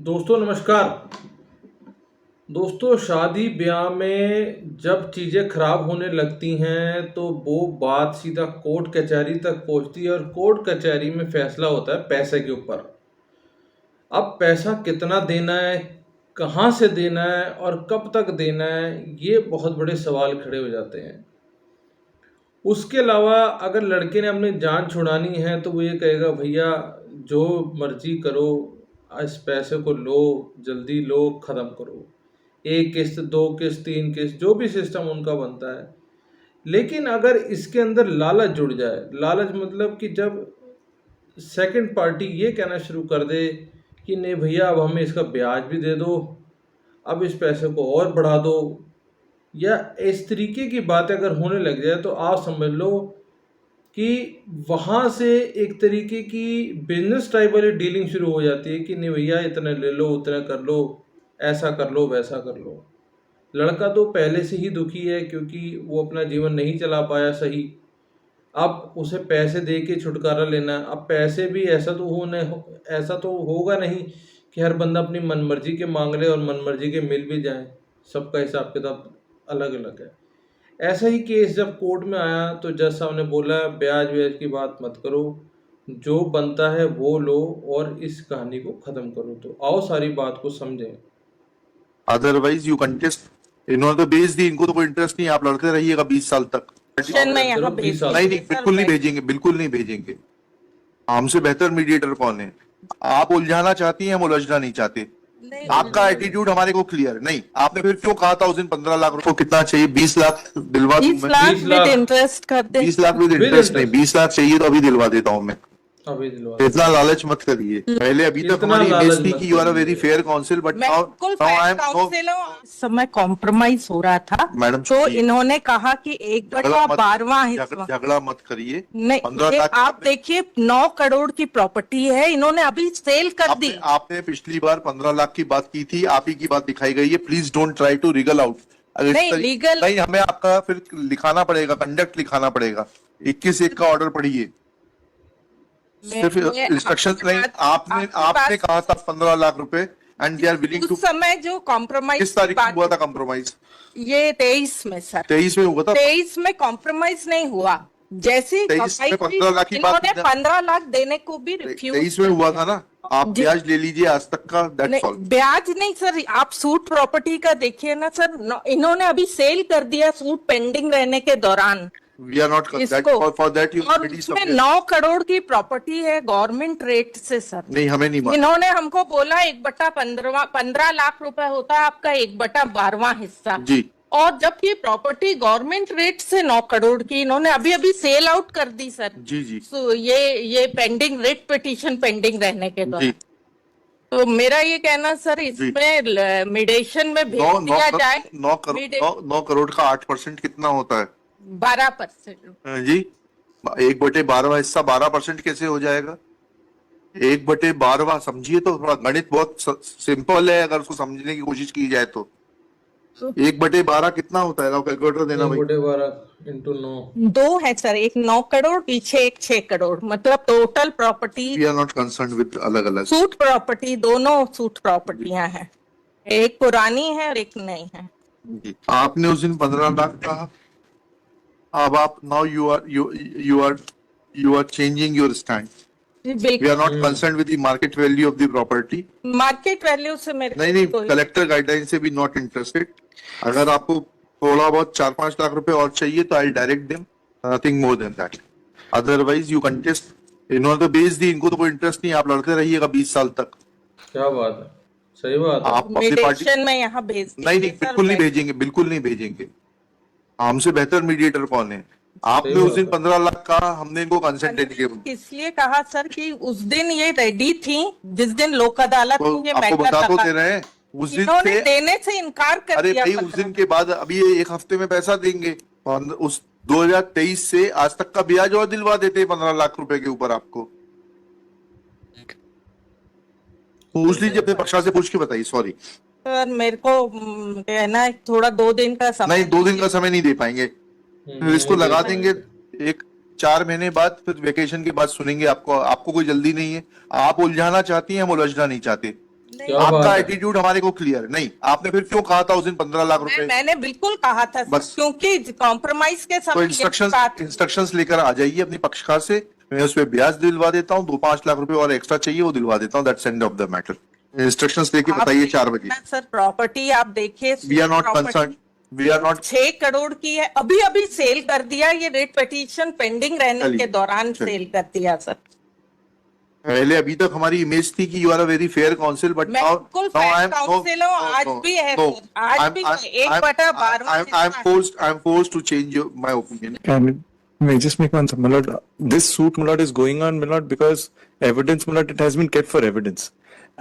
दोस्तों नमस्कार। दोस्तों शादी ब्याह में जब चीज़ें खराब होने लगती हैं तो वो बात सीधा कोर्ट कचहरी तक पहुंचती है और कोर्ट कचहरी में फैसला होता है पैसे के ऊपर। अब पैसा कितना देना है, कहाँ से देना है और कब तक देना है, ये बहुत बड़े सवाल खड़े हो जाते हैं। उसके अलावा अगर लड़के ने अपनी जान छुड़ानी है तो वो ये कहेगा भैया जो मर्जी करो, इस पैसे को लो, जल्दी लो, ख़त्म करो। एक किस्त, दो किस्त, तीन किस्त, जो भी सिस्टम उनका बनता है। लेकिन अगर इसके अंदर लालच जुड़ जाए, लालच मतलब कि जब सेकंड पार्टी ये कहना शुरू कर दे कि नहीं भैया अब हमें इसका ब्याज भी दे दो, अब इस पैसे को और बढ़ा दो, या इस तरीके की बातें अगर होने लग जाए तो आप समझ लो कि वहाँ से एक तरीके की बिजनेस टाइप वाली डीलिंग शुरू हो जाती है कि नहीं भैया इतना ले लो, उतना कर लो, ऐसा कर लो, वैसा कर लो। लड़का तो पहले से ही दुखी है क्योंकि वो अपना जीवन नहीं चला पाया सही। अब उसे पैसे दे के छुटकारा लेना है। अब पैसे भी ऐसा तो होगा नहीं कि हर बंदा अपनी मनमर्जी के मांग ले और मनमर्जी के मिल भी जाए। सबका हिसाब किताब अलग अलग है। ऐसा ही केस जब कोर्ट में आया तो जज साहब ने बोला ब्याज व्याज की बात मत करो, जो बनता है वो लो और इस कहानी को ख़त्म करो। तो आओ सारी बात को समझें। Otherwise you contest. इन्होंने तो भेज दी, इनको तो कोई इंटरेस्ट नहीं, आप लड़ते रहिएगा 20 साल तक। मैं यहाँ चलो 20 साल नहीं तक। नहीं, बिल्कुल नहीं भेजेंगे, बिल्कुल नहीं भेजेंगे। हमसे बेहतर मीडिएटर कौन है? आप उलझाना चाहती हैं, हम उलझना नहीं चाहते। आपका एटीट्यूड हमारे को क्लियर नहीं। आपने फिर क्यों कहा था उस दिन 15 लाख रुपए कितना चाहिए? 20 लाख दिलवा दूं 20 मैं। लाख 20 लाख विद इंटरेस्ट कर दे। 20 लाख विद With इंटरेस्ट नहीं, interest। 20 लाख चाहिए तो अभी दिलवा देता हूं मैं। अभी दिलवा इतना लालच मत करिए। पहले अभी तक इतना हमारी इमेज लालच थी मत कि यू आर अ करिए। वेरी फेयर काउंसिल, बट मैं नाउ बिल्कुल आई एम काउंसिल हूँ। समय कॉम्प्रोमाइज हो रहा था मैडम, तो सुनिए। इन्होंने कहा कि 1/12 हिस्सा। झगड़ा मत करिए। नहीं 15 ये लाख आप देखिए 9 करोड़ की प्रॉपर्टी है, इन्होंने अभी सेल कर दी। आपने पिछली बार 15 लाख की बात की थी, आप ही की बात दिखाई गई है। Please don't try to wriggle out. नहीं, legal- नहीं, हमें आपका फिर लिखाना पड़ेगा, कंडक्ट लिखाना पड़ेगा। 21-1 का ऑर्डर पढ़िए। सिर्फ इंस्ट्रक्शन नहीं। आपने कहा था 15 लाख रुपए and they are willing to. उस समय जो कॉम्प्रोमाइज किस तारीख को हुआ था कॉम्प्रोमाइज? ये 23 में सर। 23 में हुआ था। 23 में कॉम्प्रोमाइज नहीं हुआ। जैसे 23 में 15 लाख की बात इन्होंने 15 लाख देने को भी 23 में हुआ था ना। आप ब्याज ले लीजिए आज तक का, दैट्स ऑल। ब्याज नहीं सर, आप सूट प्रॉपर्टी का देखिए ना सर, इन्होंने अभी सेल कर दिया सूट पेंडिंग रहने के दौरान। We are not for that you और उसमें 9 करोड़ की प्रॉपर्टी है गवर्नमेंट रेट से सर। नहीं, हमें नहीं मालूम। इन्होंने हमको बोला 1/15 लाख रुपए होता है आपका 1/12 हिस्सा जी। और जबकि प्रॉपर्टी गवर्नमेंट रेट से 9 करोड़ की इन्होंने अभी अभी सेल आउट कर दी सर। जी जी। तो ये पेंडिंग रेट पिटीशन पेंडिंग रहने के दौरान। जी। तो मेरा ये कहना सर इसमें मीडिएशन में भेज दिया जाए। 9 करोड़ का 8% कितना होता है? 12%। जी। 1/12 हिस्सा 12% कैसे हो जाएगा? 1/12 समझिए तो, थोड़ा गणित बहुत सिंपल है अगर उसको समझने की कोशिश की जाए तो। 1/12 कितना होता है? कैलकुलेटर देना भाई। 1/12 into 9। 2 है सर, एक 9 करोड़ पीछे एक 6 करोड़, मतलब total property. We are not concern with अलग अलग सूट प्रॉपर्टी, दोनों सूट प्रॉपर्टियां हैं, एक पुरानी है और एक नई है। जी। आपने उस दिन 15 लाख कहा, अब आप now you are changing your stand. We are not concern with the market value of the property. Market value से मेरे नहीं, कलेक्टर गाइडलाइन से भी नॉट इंटरेस्टेड। अगर आपको थोड़ा बहुत 4-5 लाख रुपए और चाहिए तो I direct them, nothing more than that. Otherwise you contest. इन्होंने तो भेज दी, इनको तो कोई इंटरेस्ट नहीं, आप लड़ते रहिएगा 20 साल तक। क्या बात है, सही बात है। आप अपनी पार्टी मीडिएशन में यहाँ भेज नहीं, बिल्कुल नहीं भेजेंगे, बिल्कुल नहीं भेजेंगे। हमसे बेहतर मीडिएटर कौन है? आपने उस दिन 15 लाख कहा, हमने इनको कंसेंट देने के इसलिए कहा सर कि उस दिन ये रेडी थी जिस दिन लोक अदालत तो में ये आपको मैटर बता तो रखा। दे रहे हैं उस दिन इन्होंने से। देने से इनकार कर अरे दिया भाई, उस दिन के बाद अभी ये 1 हफ्ते में पैसा देंगे और उस 2023 से आज तक का ब्याज और दिलवा देते हैं 15 लाख रुपए के ऊपर आपको। पूछ लीजिए अपने पक्षा से, पूछ के बताइए। सॉरी सर, मेरे को कहना है थोड़ा 2 दिन का समय। नहीं, 2 दिन का समय नहीं दे पाएंगे। फिर इसको लगा देंगे एक 4 महीने बाद, फिर वेकेशन के बाद सुनेंगे। आपको कोई जल्दी नहीं है। आप उलझाना चाहती हैं, हम उलझना नहीं चाहते। क्या बात आपका है। एटीट्यूड हमारे को क्लियर नहीं, आपने फिर क्यों कहा था उस दिन 15 लाख रुपए? मैंने बिल्कुल कहा था बस। क्योंकि कॉम्प्रोमाइज के तो समय यही बात इंस्ट्रक्शंस लेकर आ जाइए अपनी पक्षकार से, मैं उस पर ब्याज दिलवा देता हूँ, 2-5 लाख रुपए और एक्स्ट्रा चाहिए वो दिलवा देता हूँ, that's end of the matter. Instructions लेके आप बताइए 4 बजे। देखिए ना सर, प्रॉपर्टी आप देखिए, we are not concern, we are not. 6 crore की है, अभी अभी सेल कर दिया, ये रेट पिटीशन पेंडिंग रहने चलिए, के दौरान चलिए। सेल कर दिया सर। पहले अभी तक हमारी इमेज थी कि you are a very fair council, but मैं बिल्कुल fair counsel हूँ, आज भी है सर, आज भी है, 1/12 I am forced to change my opinion. May I just make one, my lord? This suit, my lord, is going on, my lord, because evidence, my lord, it has been kept for evidence.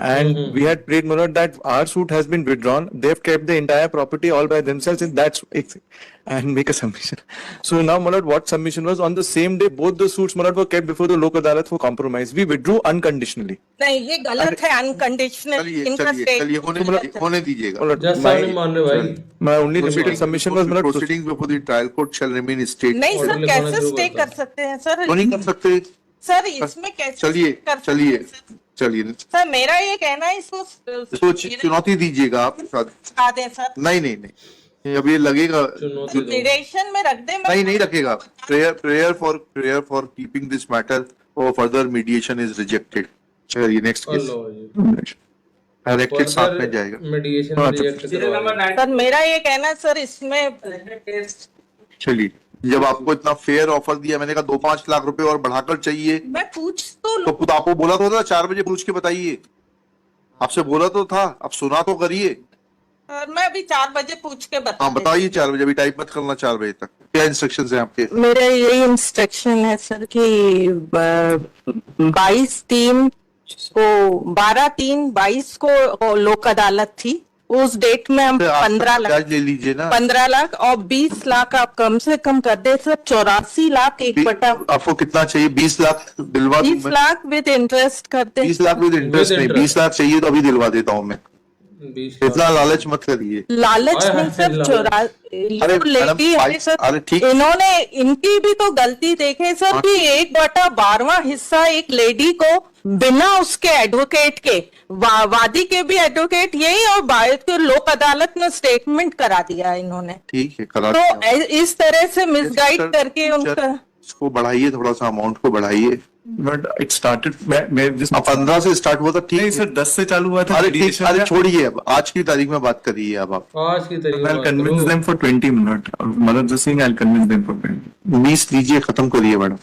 And we had prayed, my lord, that our suit has been withdrawn. They've kept the entire property all by themselves, and that's and make a submission. So now, my lord, what submission was on the same day, both the suits, my lord, were kept before the Lok Adalat for compromise. We withdrew unconditionally. नहीं, ये गलत है, unconditional चलिए इनका चलिए चलिए, होने दीजिएगा। My lord, जज साहब नहीं मान रहे भाई। my only limited submission was, my lord, Proceedings before the trial court shall remain state. नहीं सर, Order लिखवाना कैसे शुरू स्टे करता कर सकते हैं सर? तो नहीं कर सकते। सर इसमें कैसे चलिए stay कर सकते चलिए हैं सर? चलिए, सर मेरा ये कहना है, इसको इसको चुनौती दीजिएगा आप। हटा दें सर, नहीं नहीं नहीं, अब ये लगेगा चुनौती दो। मीडिएशन में रख दें। नहीं रखेगा। Prayer for keeping this matter और फर्दर मीडिएशन इज रिजेक्टेड। चलिए नेक्स्ट केस लो जी, डायरेक्टेड साथ में जाएगा। मीडिएशन रिजेक्ट करवाइए। सर मेरा ये कहना है सर, इसमें चलिए, जब आपको इतना फेयर ऑफर दिया, मैंने कहा 2-5 लाख रुपए और बढ़ाकर चाहिए, मैं पूछ तो तो खुद आपको बोला तो था 4 बजे पूछ के बताइए, आपसे बोला तो था, अब सुना तो करिए। मैं अभी 4 बजे पूछ के बता हाँ बताइए 4 बजे, अभी टाइप मत करना 4 बजे तक। क्या इंस्ट्रक्शंस हैं आपके? मेरा यही इंस्ट्रक्शन है सर कि 22/3 को 12/3/22 को लोक अदालत थी, उस डेट में हम 15 लाख ब्याज ले लीजिए ना। 15 लाख और 20 लाख आप कम से कम कर दे सर, 84 लाख 1/, आपको कितना चाहिए? 20 लाख दिलवा दूं 20 मैं? लाख विद इंटरेस्ट कर दे। 20 लाख विद इंटरेस्ट नहीं, 20 लाख चाहिए तो अभी दिलवा देता हूँ मैं। 20 लाख। इतना लालच मत करिए। लालच हाय, नहीं हाय, सर, लालच। अरे लेडी मैडम, है सर, अरे ठीक। इन्होंने, इनकी भी तो गलती देखे सर कि 1/12 हिस्सा एक लेडी को बिना उसके एडवोकेट के, वादी के भी एडवोकेट यही, और बायत के लोक अदालत में स्टेटमेंट करा दिया इन्होंने। ठीक है, करा तो दिया। इस तरह से मिसगाइड सर, करके उनका इसको बढ़ाइए, थोड़ा सा अमाउंट को बढ़ाइए। But it started, मैं just, अब 15 से स्टार्ट हुआ था, ठीक नहीं है। सर, 10 से चालू हुआ था अरे ठीक, mediation अरे का। छोड़िए, अब आज की तारीख में बात करिए अब आप। आज की तारीख में I'll बात convince करो। them for 20 minutes. Mother just saying I'll convince them for 20. 20 लीजिए, खत्म करिए मैडम,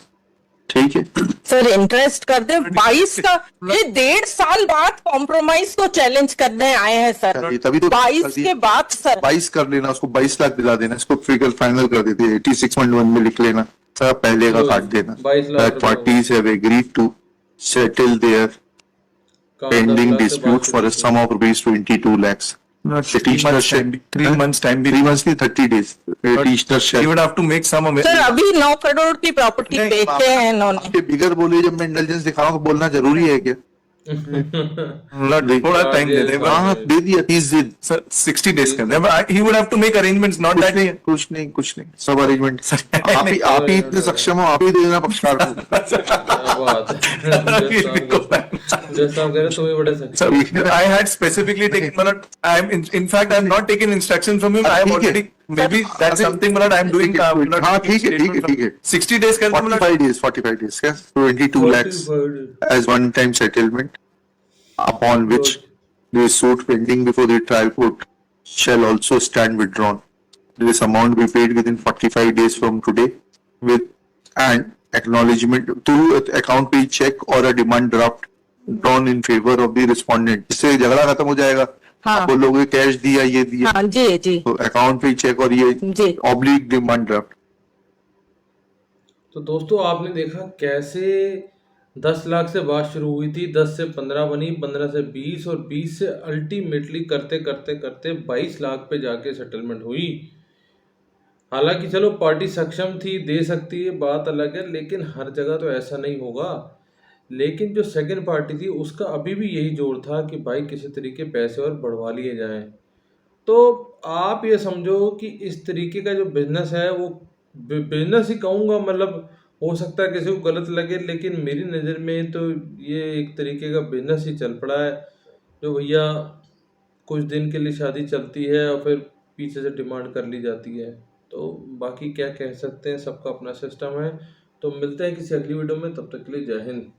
ठीक है। सर इंटरेस्ट कर दे 22 का, ये 1.5 साल बाद कॉम्प्रोमाइज को चैलेंज करने आए हैं सर, चलिए, तभी तो 22 के बाद सर। 22 कर लेना, उसको 22 लाख दिला देना, इसको फिगर फाइनल कर देते, 86.1 में लिख लेना, सर पहले का काट देना। 22 लाख रुपए। Parties have agreed to settle their काम 10 pending लाख से dispute for a sum of rupees 22 lakhs. No, 3 Petitioner months shall- time, 3 months time. 3 months की 30 days. Petitioner You shall- would have to make some of it. Sir अभी 9 करोड़ की property नहीं, बेचे हैं इन्होंने। आपके बिगर बोले, जब मैं इंटेलिजेंस दिखा रहा हूँ तो बोलना जरूरी है क्या? Not थोड़ा time दे दे, but हाँ दे दिया 30 दिन। sir, 60 days कर दे, but he would have to make arrangements, not that. कुछ नहीं, सब अरेंजमेंट आप ही इतने सक्षम हो, आप ही दे देना पक्षकार को। क्या बात है। जज साहब कह रहे तुम्हें बड़े Sir, सक्षम। I had specifically taken, Manoj, in fact, I'm not taking instruction from him. I am ठीक है। already, maybe that's something, Manoj, I'm doing. Manoj, हाँ ठीक है। 60 days कर दे, Manoj. 45 days क्या? 22 lakhs as one time settlement, upon which the suit pending before the trial court shall also stand withdrawn. This amount be paid within 45 days from today, with and acknowledgement through account pay check or a demand draft drawn in favor of the respondent. इससे झगड़ा खत्म हो जाएगा। हाँ। आप बोलोगे cash दिया, ये दिया, हाँ जी जी तो अकाउंट पे चेक और ये जी। Oblique demand draft. तो दोस्तों आपने देखा कैसे 10 लाख से बात शुरू हुई थी, 10 से 15 बनी, 15 से 20 और 20 से अल्टीमेटली करते करते करते 22 लाख पे जाके सेटलमेंट हुई। हालांकि चलो पार्टी सक्षम थी, दे सकती है, बात अलग है, लेकिन हर जगह तो ऐसा नहीं होगा। लेकिन जो सेकंड पार्टी थी उसका अभी भी यही जोर था कि भाई किसी तरीके पैसे और बढ़वा लिए जाएं। तो आप ये समझो कि इस तरीके का जो बिजनेस है वो बिजनेस ही कहूँगा, मतलब हो सकता है किसी को गलत लगे, लेकिन मेरी नज़र में तो ये एक तरीके का बिजनेस ही चल पड़ा है। जो भैया कुछ दिन के लिए शादी चलती है और फिर पीछे से डिमांड कर ली जाती है। तो बाकी क्या कह सकते हैं, सबका अपना सिस्टम है। तो मिलते हैं किसी अगली वीडियो में, तब तक के लिए जय हिंद।